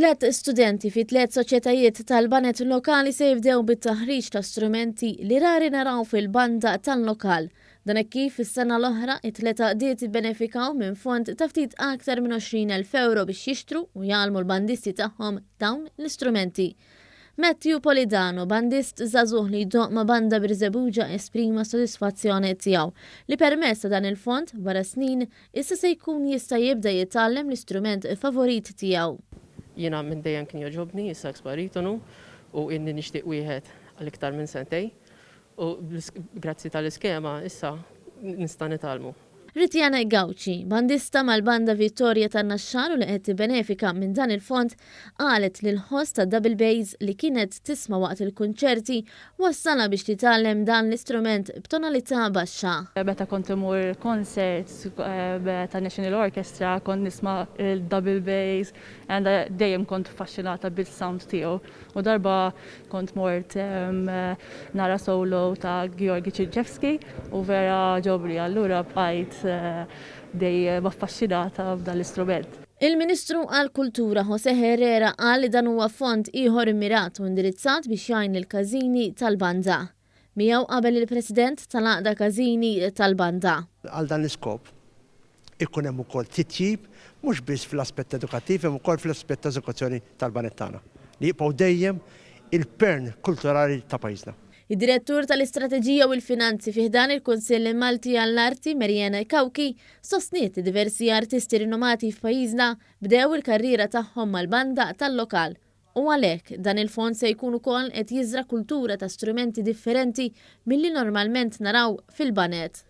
Tlet studenti fi tlet soċjetajiet tal-banet lokali se jibdew bit-taħriġ ta' strumenti li rari naraw fil-banda tal-lokal. Dan kif is-sena l-oħra it-tleta qdiet benefikaw minn fond ta' ftit aktar minn 20,000 euro biex jixtru u jgħalmu l-bandisti tagħhom dawn l-istrumenti. Matthew Polidano, bandist żagħżugħ li jdoq ma' banda Birżebbuġa esprima sodisfazzjoni tiegħu li permezz ta' dan il-fond wara snin issa se jkun jista' jibda jitgħallem l-istrument favorit tiegħu. Jiena minn dejjem kien joġobni, issa baritonu u inni nixtieq wieħed għal iktar minn sentej u grazzi tal-iskema issa nista' nitalmu. Ritjana Gawċi, bandista mal-banda Vittoria tan-Naxxar u li qed tibbenefika minn dan il-fond, qalet li l-ħoss ta' Double Bass li kienet tisma' waqt il-kunċerti wassala biex titgħallem dan l-istrument b'tonalità baxxa. Meta kont imur concerts ta' National Orchestra kont nisma' il-Double Bass dejjem kont affaxxinata bil-sound tiegħu u darba kont mort nara solo ta' Georgi Ċirġevski u vera ġobri allura bqajt dejjem affaxxinata b'dan l-istrument. Il-Ministru għall-Kultura José Herrera qal li dan huwa fond ieħor immirat u indirizzat biex jgħin il-każini tal-banda. Miegħu qabel il-President tal-Għaqda Każini tal-banda. Għal dan l-iskop ikun hemm ukoll titjib mhux biss fl-aspett edukattiv imma wkoll fl-aspett ta' eżekuzzjoni tal-banet tagħna. Li jibqgħu dejjem il-pern kulturali ta' pajjiżna. Id-Direttur tal-Istrateġija u l-Finanzi fiħdan il-Kunsill Malti għall-Arti Marjana Kawki sostniet diversi artisti rinomati f'pajjiżna bdew il-karriera tagħhom mal-banda tal-lokal. U għalhekk dan il-fond se jkun ukoll qed jiżra kultura ta' strumenti differenti milli normalment naraw fil-banet.